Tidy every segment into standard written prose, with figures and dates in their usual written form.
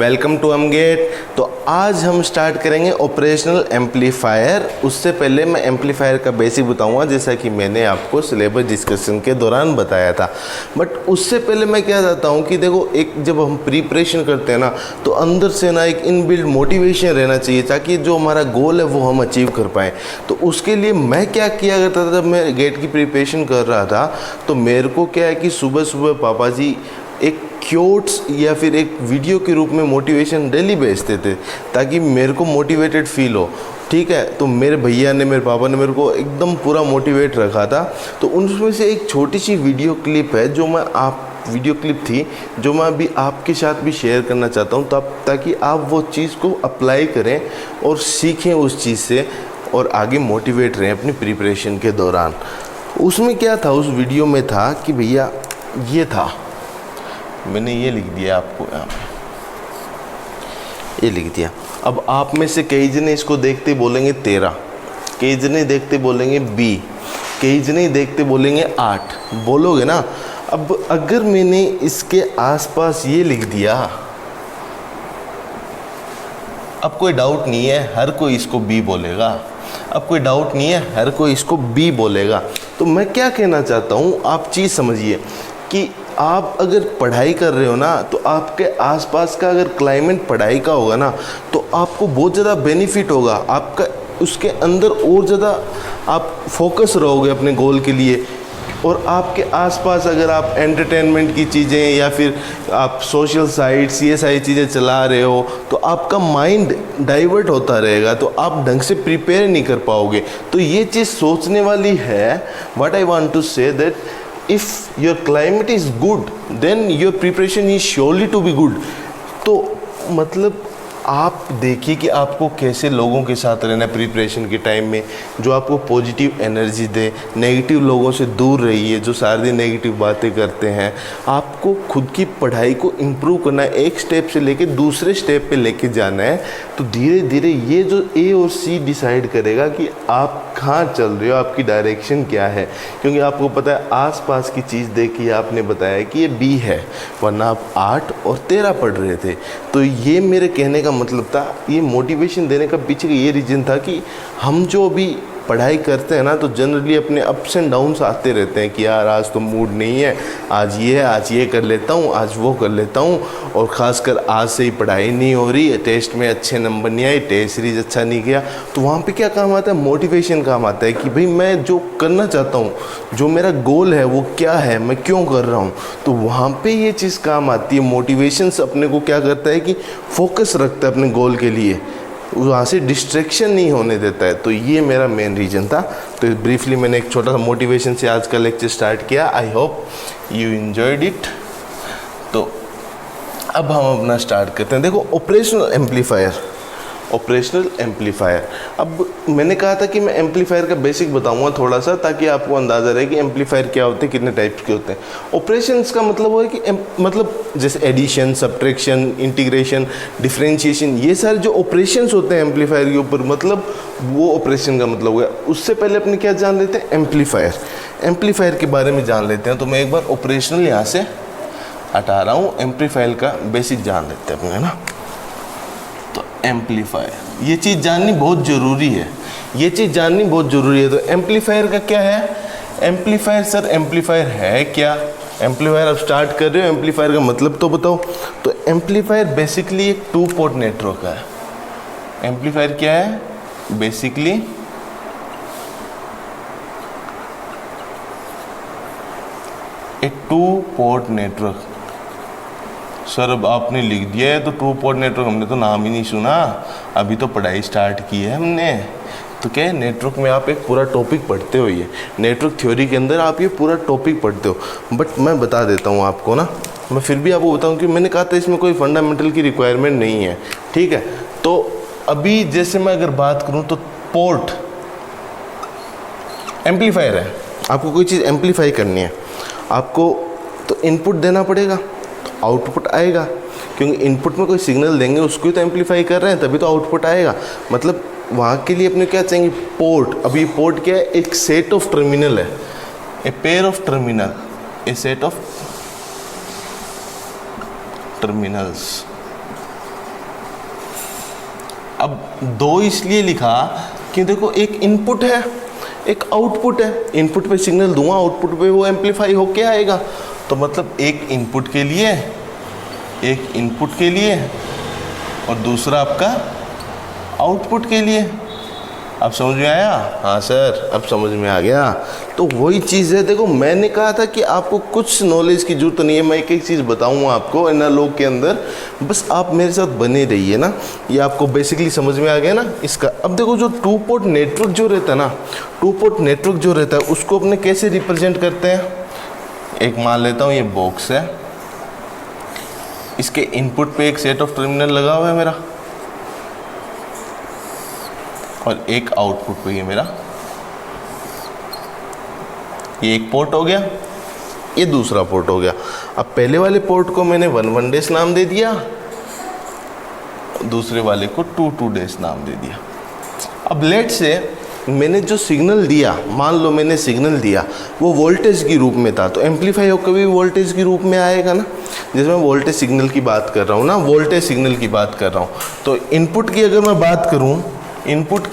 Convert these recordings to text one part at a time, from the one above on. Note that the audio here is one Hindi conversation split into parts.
Welcome to अमगेट। तो आज हम स्टार्ट करेंगे ऑपरेशनल एम्पलीफायर। उससे पहले मैं एम्पलीफायर का बेसिक बताऊंगा, जैसा कि मैंने आपको सिलेबस डिस्कशन के दौरान बताया था। बट उससे पहले मैं क्या चाहता हूं कि देखो, एक जब हम प्रिपरेशन करते हैं ना, तो अंदर से ना एक इनबिल्ट मोटिवेशन रहना चाहिए ताकि जो हमारा गोल है वो हम अचीव कर पाएँ। तो उसके लिए मैं क्या किया करता था, जब मैं गेट की प्रिपरेशन कर रहा था तो मेरे को क्या है कि सुबह सुबह पापा जी एक क्योट्स या फिर एक वीडियो के रूप में मोटिवेशन डेली भेजते थे ताकि मेरे को मोटिवेटेड फील हो। ठीक है, तो मेरे भैया ने, मेरे पापा ने मेरे को एकदम पूरा मोटिवेट रखा था। तो उनमें से एक छोटी सी वीडियो क्लिप है जो वीडियो क्लिप थी जो मैं अभी आपके साथ भी शेयर करना चाहता हूँ, ताकि आप वो चीज़ को अप्लाई करें और सीखें उस चीज़ से और आगे मोटिवेट रहें अपनी प्रिपरेशन के दौरान। उसमें क्या था, उस वीडियो में था कि भैया ये था, मैंने ये लिख दिया आपको यहाँ पे, ये लिख दिया। अब आप में से कई जने इसको देखते बोलेंगे 13, कई जने देखते बोलेंगे 20, कई जने देखते बोलेंगे 8, बोलोगे ना। अब अगर मैंने इसके आसपास ये लिख दिया, अब कोई डाउट नहीं है, हर कोई इसको बी बोलेगा। अब कोई डाउट नहीं है, हर कोई इसको बी बोलेगा। तो मैं क्या कहना चाहता हूँ, आप चीज़ समझिए कि आप अगर पढ़ाई कर रहे हो ना, तो आपके आसपास का अगर क्लाइमेट पढ़ाई का होगा ना, तो आपको बहुत ज़्यादा बेनिफिट होगा। आपका उसके अंदर और ज़्यादा आप फोकस रहोगे अपने गोल के लिए। और आपके आसपास अगर आप एंटरटेनमेंट की चीज़ें या फिर आप सोशल साइट्स ये सारी चीज़ें चला रहे हो, तो आपका माइंड डाइवर्ट होता रहेगा, तो आप ढंग से प्रिपेयर नहीं कर पाओगे। तो ये चीज़ सोचने वाली है। What I want to say that if your climate is good then your preparation is surely to be good। तो मतलब आप देखिए कि आपको कैसे लोगों के साथ रहना है प्रिपरेशन के टाइम में, जो आपको पॉजिटिव एनर्जी दे। नेगेटिव लोगों से दूर रहिए जो सारे दिन नेगेटिव बातें करते हैं। आपको खुद की पढ़ाई को इम्प्रूव करना है, एक स्टेप से लेके दूसरे स्टेप पे लेके जाना है। तो धीरे धीरे ये जो ए और सी डिसाइड करेगा कि आप कहाँ चल रहे हो, आपकी डायरेक्शन क्या है। क्योंकि आपको पता है आसपास की चीज़ देखी, आपने बताया कि ये बी है, वरना आप 8 और 13 पढ़ रहे थे। तो ये मेरे कहने का मतलब था, ये मोटिवेशन देने का पीछे का ये रीज़न था कि हम जो अभी पढ़ाई करते हैं ना, तो जनरली अपने अप्स एंड डाउन्स आते रहते हैं कि यार आज तो मूड नहीं है, आज ये है, आज ये कर लेता हूँ, आज वो कर लेता हूँ। और ख़ासकर आज से ही पढ़ाई नहीं हो रही है, टेस्ट में अच्छे नंबर नहीं आए, टेस्ट सीरीज अच्छा नहीं गया, तो वहाँ पे क्या काम आता है, मोटिवेशन काम आता है कि भाई मैं जो करना चाहता हूँ, जो मेरा गोल है वो क्या है, मैं क्यों कर रहा हूँ। तो वहाँ पे ये चीज़ काम आती है। मोटिवेशंस अपने को क्या करता है कि फोकस रखता है अपने गोल के लिए, वहाँ से डिस्ट्रैक्शन नहीं होने देता है। तो ये मेरा मेन रीज़न था। तो ब्रीफली मैंने एक छोटा सा मोटिवेशन से आज का लेक्चर स्टार्ट किया। I hope you enjoyed it. तो अब हम अपना स्टार्ट करते हैं। देखो, ऑपरेशनल एम्पलीफायर। अब मैंने कहा था कि मैं एम्पलीफायर का बेसिक बताऊंगा थोड़ा सा, ताकि आपको अंदाज़ा रहे कि एम्पलीफायर क्या होते हैं, कितने टाइप्स के होते हैं। ऑपरेशंस का मतलब है कि मतलब जैसे एडिशन, सब्ट्रैक्शन, इंटीग्रेशन, डिफरेंशिएशन, ये सारे जो ऑपरेशंस होते हैं एम्पलीफायर के ऊपर, मतलब वो ऑपरेशन का मतलब हो गया। उससे पहले अपने क्या जान लेते हैं, एम्पलीफायर के बारे में जान लेते हैं। तो मैं एक बार ऑपरेशनल यहाँ से हटा रहा हूँ, एम्पलीफायर का बेसिक जान लेते हैं अपने, है ना। तो एम्पलीफायर, ये चीज़ जाननी बहुत ज़रूरी है, तो एम्पलीफायर का क्या है, एम्पलीफायर सर एम्पलीफायर है क्या, एम्पलीफायर अब स्टार्ट कर रहे हो, एम्पलीफायर का मतलब तो बताओ। तो एम्पलीफायर बेसिकली एक 2 पोर्ट नेटवर्क है। एम्पलीफायर क्या है, बेसिकली एक 2 पोर्ट नेटवर्क। सर अब आपने लिख दिया है तो 2 पोर्ट नेटवर्क, हमने तो नाम ही नहीं सुना, अभी तो पढ़ाई स्टार्ट की है हमने। तो क्या है, नेटवर्क में आप एक पूरा टॉपिक पढ़ते हो, ये नेटवर्क थ्योरी के अंदर आप ये पूरा टॉपिक पढ़ते हो। बट मैं बता देता हूँ आपको ना, मैं फिर भी आपको बताऊँ कि मैंने कहा था इसमें कोई फंडामेंटल की रिक्वायरमेंट नहीं है, ठीक है। तो अभी जैसे मैं अगर बात करूँ तो पोर्ट एम्पलीफायर है, आपको कोई चीज़ एम्पलीफाई करनी है, आपको तो इनपुट देना पड़ेगा, आउटपुट आएगा। क्योंकि इनपुट में कोई सिग्नल देंगे, उसको ही तो एम्पलीफाई कर रहे हैं, तभी तो आउटपुट आएगा। मतलब वहाँ के लिए अपने क्या चाहिए, पोर्ट। अब ये पोर्ट क्या है, एक सेट ऑफ टर्मिनल है, a pair of terminal, A set of terminals. अब 2 इसलिए लिखा कि देखो एक इनपुट है एक आउटपुट है, इनपुट पे सिग्नल दूंगा आउटपुट पे वो एम्पलीफाई होके आएगा। तो मतलब एक इनपुट के लिए और दूसरा आपका आउटपुट के लिए। अब समझ में आया? हाँ सर अब समझ में आ गया। तो वही चीज़ है, देखो मैंने कहा था कि आपको कुछ नॉलेज की जरूरत नहीं है, मैं एक एक चीज़ बताऊंगा आपको एनालॉग के अंदर, बस आप मेरे साथ बने रहिए ना। ये आपको बेसिकली समझ में आ गया ना इसका। अब देखो जो 2 पोर्ट नेटवर्क जो रहता है ना, 2 पोर्ट नेटवर्क जो रहता है उसको अपने कैसे रिप्रेजेंट करते हैं। एक मान लेता हूँ ये बॉक्स है, इसके इनपुट पे एक सेट ऑफ टर्मिनल लगा हुआ है मेरा, और एक आउटपुट पे ये मेरा, ये एक पोर्ट हो गया, ये दूसरा पोर्ट हो गया। अब पहले वाले पोर्ट को मैंने 1 डैश नाम दे दिया, दूसरे वाले को 2 डैश नाम दे दिया। अब लेट से मैंने जो सिग्नल दिया, मान लो मैंने सिग्नल दिया वो वोल्टेज की रूप में था, तो एम्पलीफाई हो कभी वोल्टेज की रूप में आएगा ना। जैसे मैं वोल्टेज सिग्नल की बात कर रहा हूँ ना, वोल्टेज सिग्नल की बात कर रहा हूँ, तो इनपुट की अगर मैं बात करूँ, इनपुट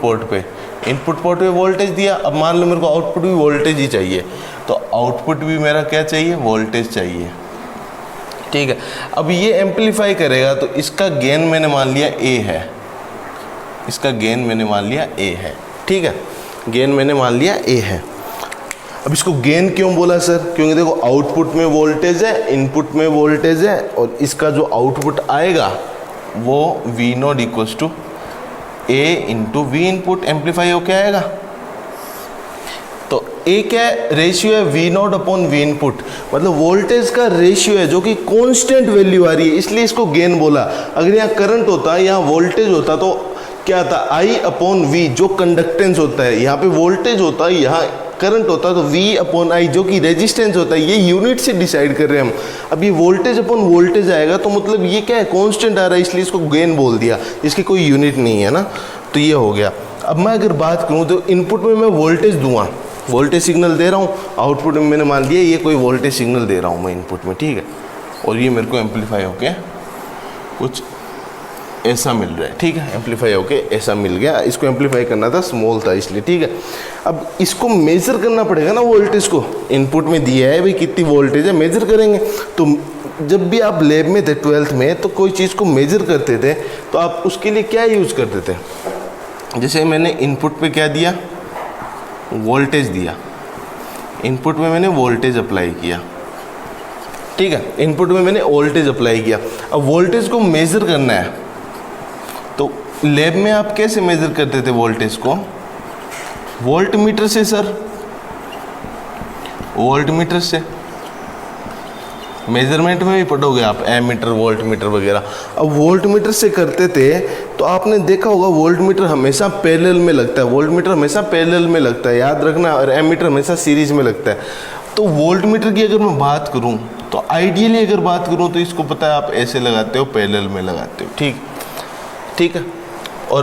पोर्ट पे वोल्टेज दिया। अब मान लो मेरे को आउटपुट भी वोल्टेज ही चाहिए, तो आउटपुट भी मेरा क्या चाहिए, वोल्टेज चाहिए। ठीक है, अब ये एम्पलीफाई करेगा तो इसका गेन मैंने मान लिया A है, ठीक है, गेन मैंने मान लिया A है। अब इसको गेन क्यों बोला सर? क्योंकि देखो आउटपुट में वोल्टेज है, इनपुट में वोल्टेज है, और इसका जो आउटपुट आएगा वो V0 equals to A into V input amplify होके आएगा। तो A क्या है, रेशियो है V0 अपॉन V इनपुट, मतलब वोल्टेज का रेशियो है जो कि कांस्टेंट वैल्यू आ रही है, इसलिए इसको गेन बोला। अगर यहाँ करंट होता, यहाँ वोल्टेज होता तो क्या था, I अपॉन V जो कंडक्टेंस होता है, यहाँ पे वोल्टेज होता है, यहाँ करंट होता है, तो V अपॉन I जो कि रेजिस्टेंस होता है, ये यूनिट से डिसाइड कर रहे हैं हम। अब ये वोल्टेज अपॉन वोल्टेज आएगा तो मतलब ये क्या है, कांस्टेंट आ रहा है, इसलिए इसको गेन बोल दिया, इसकी कोई यूनिट नहीं है ना। तो ये हो गया। अब मैं अगर बात करूँ तो इनपुट में मैं वोल्टेज दूंगा, वोल्टेज सिग्नल दे रहा हूँ, आउटपुट में मैंने मान लिया ये कोई वोल्टेज सिग्नल दे रहा हूँ मैं इनपुट में, ठीक है, और ये मेरे को एम्पलीफाई होके कुछ ऐसा मिल रहा है, ठीक है, एम्पलीफाई होके ऐसा मिल गया। इसको एम्पलीफाई करना था, स्मॉल था इसलिए, ठीक है। अब इसको मेजर करना पड़ेगा ना, वोल्टेज को इनपुट में दिया है भाई कितनी वोल्टेज है, मेजर करेंगे। तो जब भी आप लैब में थे 12th में, तो कोई चीज़ को मेजर करते थे तो आप उसके लिए क्या यूज़ करते थे। जैसे मैंने इनपुट पे क्या दिया, वोल्टेज दिया, इनपुट में मैंने वोल्टेज अप्लाई किया, ठीक है, इनपुट में मैंने वोल्टेज अप्लाई किया। अब वोल्टेज को मेजर करना है, तो लैब में आप कैसे मेजर करते थे वोल्टेज को, वोल्ट मीटर से सर, वोल्ट मीटर से। मेजरमेंट में भी पढ़ोगे आप एमीटर, वोल्ट मीटर वगैरह। अब वोल्ट मीटर से करते थे तो आपने देखा होगा वोल्ट मीटर हमेशा पैरेलल में लगता है, वोल्ट मीटर हमेशा पैरेलल में लगता है, याद रखना, और एमीटर हमेशा सीरीज में लगता है। तो वोल्ट मीटर की अगर मैं बात करूं तो आइडियली अगर बात करूं तो इसको पता है आप ऐसे लगाते हो, पैरेलल में लगाते हो, ठीक है। और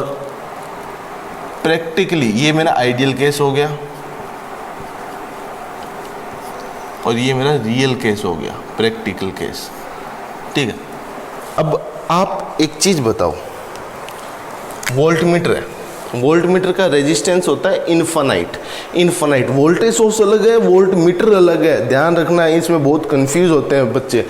प्रैक्टिकली ये मेरा आइडियल केस हो गया और ये मेरा रियल केस हो गया, प्रैक्टिकल केस, ठीक है। अब आप एक चीज़ बताओ, वोल्ट मीटर है, वोल्ट मीटर का रेजिस्टेंस होता है इनफाइनाइट, वोल्टेज सोर्स अलग है, वोल्ट मीटर अलग है। ध्यान रखना, इसमें बहुत कंफ्यूज होते हैं बच्चे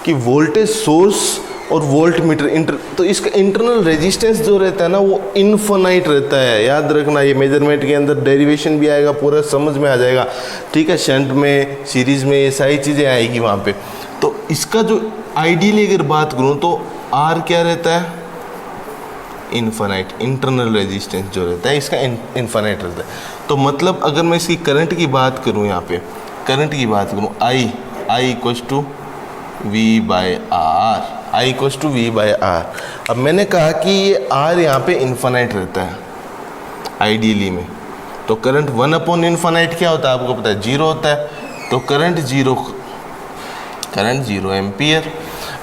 कि वोल्टेज सोर्स और वोल्ट मीटर तो इसका इंटरनल रेजिस्टेंस जो रहता है ना वो इनफाइनाइट रहता है, याद रखना। ये मेजरमेंट के अंदर डेरिवेशन भी आएगा, पूरा समझ में आ जाएगा, ठीक है। शंट में, सीरीज में, ये सारी चीज़ें आएगी वहाँ पे। तो इसका जो आइडियली अगर बात करूँ तो आर क्या रहता है, इनफाइनाइट, इंटरनल रेजिस्टेंस जो रहता है इसका इनफाइनाइट रहता है। तो मतलब अगर मैं इसकी करंट की बात करूँ, यहाँ पे करंट की बात करूँ, I equals to V by R, अब मैंने कहा कि ये आर यहाँ पे इनफाइनाइट रहता है आइडियली में, तो करंट 1 अपॉन इनफाइनाइट क्या होता है आपको पता है, 0 होता है। तो करंट 0 एम्पियर।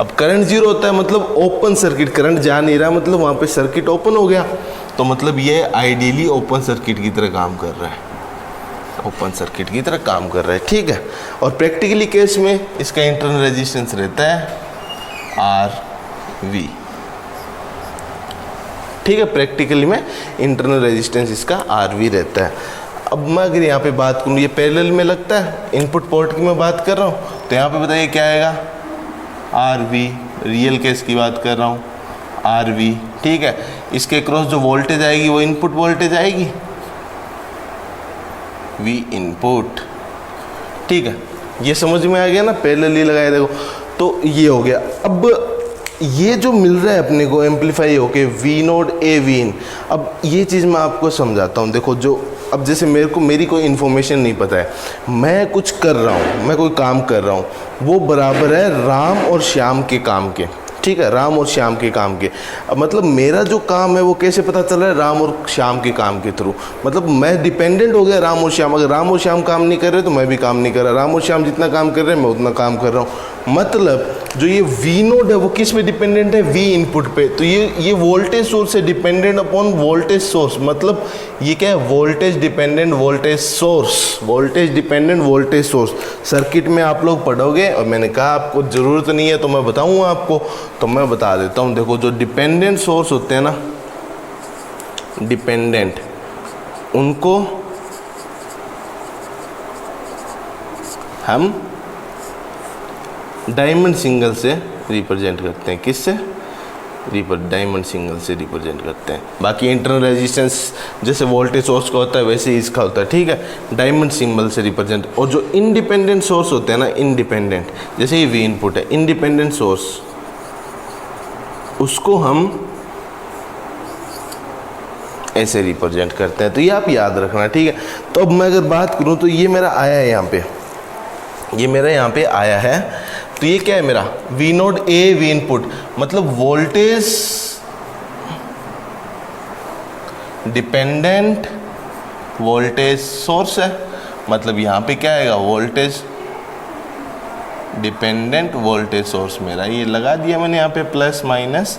अब करंट 0 होता है मतलब ओपन सर्किट, करंट जा नहीं रहा, मतलब वहाँ पे सर्किट ओपन हो गया, तो मतलब ये आइडियली ओपन सर्किट की तरह काम कर रहा है, ओपन सर्किट की तरह काम कर रहा है, ठीक है। और प्रैक्टिकली केस में इसका इंटरनल रेजिस्टेंस रहता है आर वी, ठीक है। प्रैक्टिकली में इंटरनल रेजिस्टेंस इसका आर वी रहता है। अब मैं अगर यहाँ पे बात करूँ, ये पैरेलल में लगता है, इनपुट पोर्ट की मैं बात कर रहा हूँ, तो यहाँ पे बताइए क्या आएगा, आर वी, रियल केस की बात कर रहा हूँ, आर वी, ठीक है। इसके क्रॉस जो वोल्टेज आएगी वो इनपुट वोल्टेज आएगी, वी इनपुट, ठीक है। ये समझ में आ गया ना, पैरेलली लगाया देखो, तो ये हो गया। अब ये जो मिल रहा है अपने को एम्पलीफाई होके वी नोड ए वी इन, अब ये चीज़ मैं आपको समझाता हूँ। देखो जो अब जैसे मेरे को मेरी कोई इन्फॉर्मेशन नहीं पता है, मैं कुछ कर रहा हूँ, मैं कोई काम कर रहा हूँ, वो बराबर है राम और श्याम के काम के, ठीक है, राम और श्याम के काम के। अब मतलब मेरा जो काम है वो कैसे पता चल रहा है, राम और श्याम के काम के थ्रू। मतलब मैं डिपेंडेंट हो गया राम और श्याम। अगर राम और श्याम काम नहीं कर रहे तो मैं भी काम नहीं कर रहा, राम और श्याम जितना काम कर रहे हैं मैं उतना काम कर रहा हूँ। मतलब जो ये वी नोड है वो किस पे डिपेंडेंट है, वी इनपुट पे। तो ये वोल्टेज सोर्स है, डिपेंडेंट अपॉन वोल्टेज सोर्स। मतलब ये क्या है, voltage dependent voltage source, voltage dependent voltage source. Circuit में आप लोग पढ़ोगे, और मैंने कहा आपको ज़रूरत नहीं है तो मैं बताऊँगा आपको, तो मैं बता देता हूँ। देखो जो डिपेंडेंट सोर्स होते हैं ना, डिपेंडेंट, उनको हम डायमंड सिंगल से रिप्रेजेंट करते हैं। किससे? डायमंड सिंगल से रिप्रेजेंट करते हैं। बाकी इंटरनल रेजिस्टेंस जैसे वोल्टेज सोर्स का होता है वैसे ही इसका होता है, ठीक है, डायमंड सिंबल से रिप्रेजेंट। और जो इंडिपेंडेंट सोर्स होते हैं ना, इंडिपेंडेंट, जैसे ये वी इनपुट है, इंडिपेंडेंट सोर्स, उसको हम ऐसे रिप्रेजेंट करते हैं। तो ये आप याद रखना, ठीक है। तो अब मैं अगर बात करूं तो ये मेरा आया है यहाँ पे, ये मेरा यहाँ पे आया है, तो ये क्या है मेरा V node A V input, मतलब वोल्टेज डिपेंडेंट वोल्टेज सोर्स है। मतलब यहाँ पे क्या आएगा, वोल्टेज डिपेंडेंट वोल्टेज सोर्स मेरा, ये लगा दिया मैंने यहाँ पे प्लस माइनस,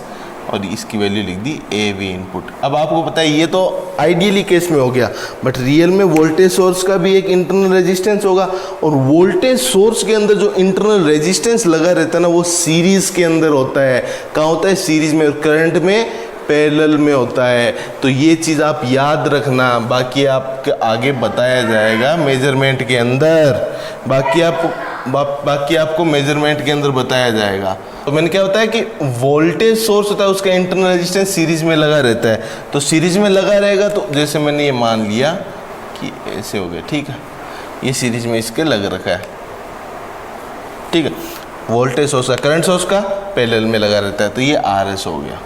और इसकी वैल्यू लिख दी ए वी इनपुट। अब आपको पता है ये तो आइडियली केस में हो गया, बट रियल में वोल्टेज सोर्स का भी एक इंटरनल रेजिस्टेंस होगा, और वोल्टेज सोर्स के अंदर जो इंटरनल रेजिस्टेंस लगा रहता है ना, वो सीरीज के अंदर होता है। कहाँ होता है, सीरीज में, और करंट में पैरेलल में होता है। तो ये चीज़ आप याद रखना, बाकी आपके आगे बताया जाएगा मेजरमेंट के अंदर, बाकी आपको मेजरमेंट के अंदर बताया जाएगा। तो मैंने क्या होता है कि वोल्टेज सोर्स होता है, उसका इंटरनल रेजिस्टेंस सीरीज में लगा रहता है। तो सीरीज में लगा रहेगा, तो जैसे मैंने ये मान लिया कि ऐसे हो गया, ठीक है, ये सीरीज में इसके लग रखा है, ठीक है। वोल्टेज सोर्स का, करंट सोर्स का पैरेलल में लगा रहता है, तो ये RS हो गया।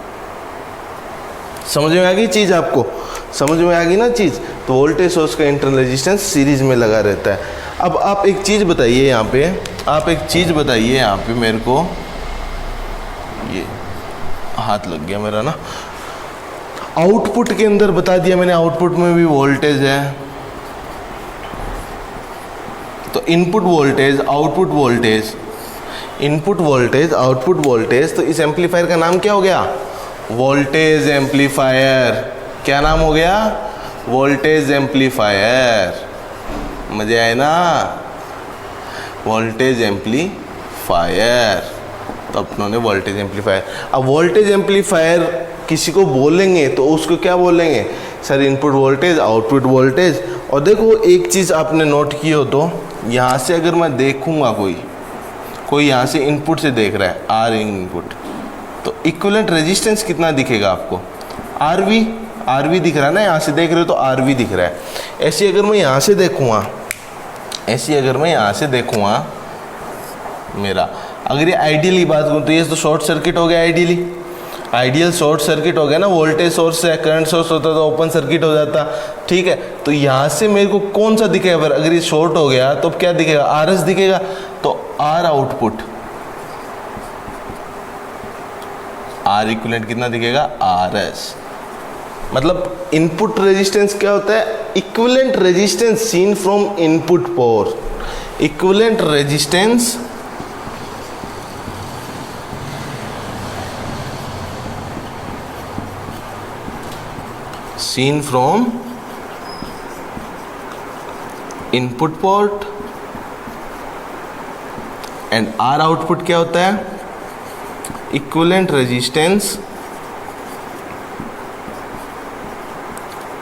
समझ में आ गई चीज़, आपको समझ में आ गई ना चीज़। तो वोल्टेज सोर्स का इंटरनल रेजिस्टेंस सीरीज में लगा रहता है। अब आप एक चीज़ बताइए यहाँ पे, आप एक चीज़ बताइए यहाँ पे मेरे को, ये हाथ लग गया मेरा ना, आउटपुट के अंदर बता दिया मैंने, आउटपुट में भी वोल्टेज है। तो input voltage, output voltage, input voltage, output voltage, तो इस एम्पलीफायर का नाम क्या हो गया, वोल्टेज एम्पलीफायर। क्या नाम हो गया, वोल्टेज एम्पलीफायर। मजे आए ना, वोल्टेज एम्पलीफायर। तो अपनों ने वोल्टेज एम्पलीफायर। अब वोल्टेज एम्पलीफायर किसी को बोलेंगे तो उसको क्या बोलेंगे, sir input voltage, output voltage. और देखो एक चीज़ आपने नोट की हो तो, यहाँ से अगर मैं देखूँगा, कोई यहाँ से इनपुट से देख रहा है, आर इनपुट, तो इक्विवेलेंट रेजिस्टेंस कितना दिखेगा आपको, आर वी दिख रहा है ना, यहाँ से देख रहे हो तो आर वी दिख रहा है। ऐसी अगर मैं यहाँ से देखूँगा, मेरा अगर ये आइडियली बात करूँ तो ये तो शॉर्ट सर्किट हो गया, आइडियल शॉर्ट सर्किट हो गया ना। वोल्टेज सोर्स से करंट सोर्स होता तो ओपन सर्किट हो जाता, ठीक है। तो यहाँ से मेरे को कौन सा दिखेगा, अगर ये शॉर्ट हो गया तो क्या दिखेगा, RS दिखेगा। तो R आउटपुट, R इक्विवेलेंट कितना दिखेगा, RS। मतलब इनपुट रेजिस्टेंस क्या होता है, equivalent resistance seen from input port, equivalent resistance seen from input port, and R output क्या होता है, equivalent resistance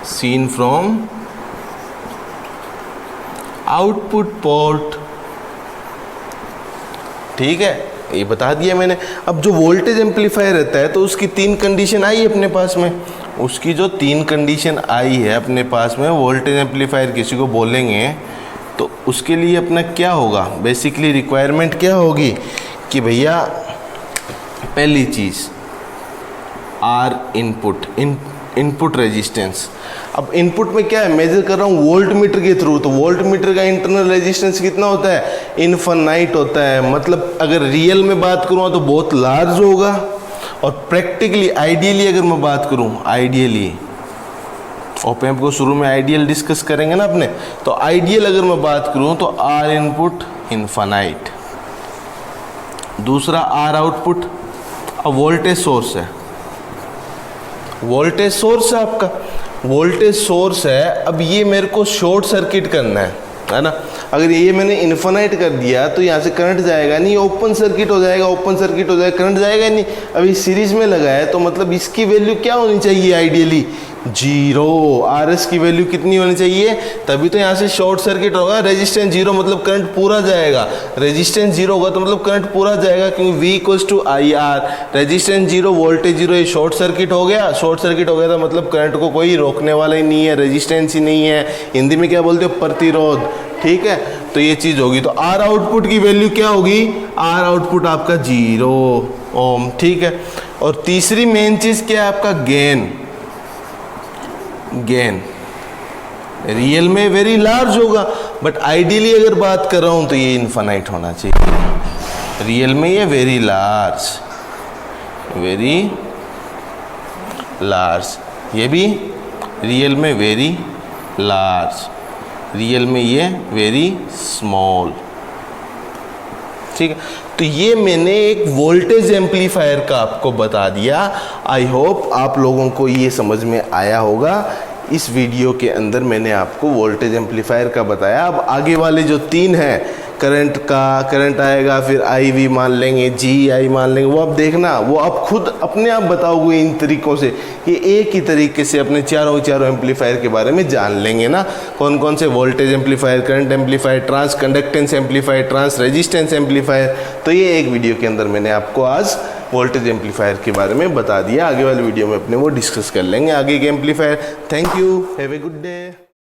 seen from output port। ठीक है, ये बता दिया मैंने। अब जो वोल्टेज एम्पलीफायर रहता है तो उसकी 3 कंडीशन आई अपने पास में। उसकी जो 3 कंडीशन आई है अपने पास में, वोल्टेज एम्पलीफायर किसी को बोलेंगे तो उसके लिए अपना क्या होगा, बेसिकली रिक्वायरमेंट क्या होगी कि भैया पहली चीज़ आर इनपुट रेजिस्टेंस। अब इनपुट में क्या है, मेजर कर रहा हूँ वोल्ट मीटर के थ्रू, तो वोल्ट मीटर का इंटरनल रेजिस्टेंस कितना होता है, इनफाइनाइट होता है। मतलब अगर रियल में बात करूँ तो बहुत लार्ज होगा, और प्रैक्टिकली आइडियली अगर मैं बात करूँ, आइडियली ऑप एम्प को शुरू में आइडियल डिस्कस करेंगे ना अपने, तो आइडियल अगर मैं बात करूँ तो आर इनपुट इनफाइनाइट, दूसरा आर आउटपुट। अब वोल्टेज सोर्स है, वोल्टेज सोर्स है आपका, वोल्टेज सोर्स है। अब ये मेरे को शॉर्ट सर्किट करना है ना। अगर ये मैंने इन्फिनाइट कर दिया तो यहाँ से करंट जाएगा नहीं, ओपन सर्किट हो जाएगा, ओपन सर्किट हो जाएगा, करंट जाएगा नहीं। अभी सीरीज में लगा है तो मतलब इसकी वैल्यू क्या होनी चाहिए, आइडियली 0। आरएस की वैल्यू कितनी होनी चाहिए, तभी तो यहाँ से शॉर्ट सर्किट होगा। रेजिस्टेंस 0 मतलब करंट पूरा जाएगा, रेजिस्टेंस 0 होगा तो मतलब करंट पूरा जाएगा, क्योंकि V equals to I R. Resistance 0, voltage 0, ये शॉर्ट सर्किट हो गया। शॉर्ट सर्किट हो गया तो मतलब करंट को कोई रोकने वाला ही नहीं है, रेजिस्टेंस ही नहीं है। हिंदी में क्या बोलते हो, प्रतिरोध। ठीक है, तो ये चीज़ होगी। तो आर आउटपुट की वैल्यू क्या होगी, आर आउटपुट आपका 0 ओम। ठीक है, और तीसरी मेन चीज़ क्या है आपका, गेन। गेन रियल में वेरी लार्ज होगा, बट आइडियली अगर बात कर रहा हूं तो ये इनफाइनाइट होना चाहिए। रियल में ये वेरी लार्ज, वेरी लार्ज, ये भी रियल में वेरी लार्ज, रियल में ये वेरी स्मॉल। ठीक है, तो ये मैंने एक वोल्टेज एम्पलीफायर का आपको बता दिया। आई होप आप लोगों को ये समझ में आया होगा। इस वीडियो के अंदर मैंने आपको वोल्टेज एम्पलीफायर का बताया। अब आगे वाले जो 3 हैं, करंट का, करंट आएगा, फिर आई वी मान लेंगे, जी आई मान लेंगे, वो आप देखना, वो आप खुद अपने आप बताओगे इन तरीक़ों से। ये एक ही तरीके से अपने चारों एम्पलीफायर के बारे में जान लेंगे ना, कौन कौन से voltage amplifier, current amplifier, transconductance amplifier, transresistance amplifier. तो ये एक वीडियो के अंदर मैंने आपको आज वोल्टेज एम्पलीफायर के बारे में बता दिया। आगे वाले वीडियो में अपने वो डिस्कस कर लेंगे आगे के amplifier. Thank you, have a good day.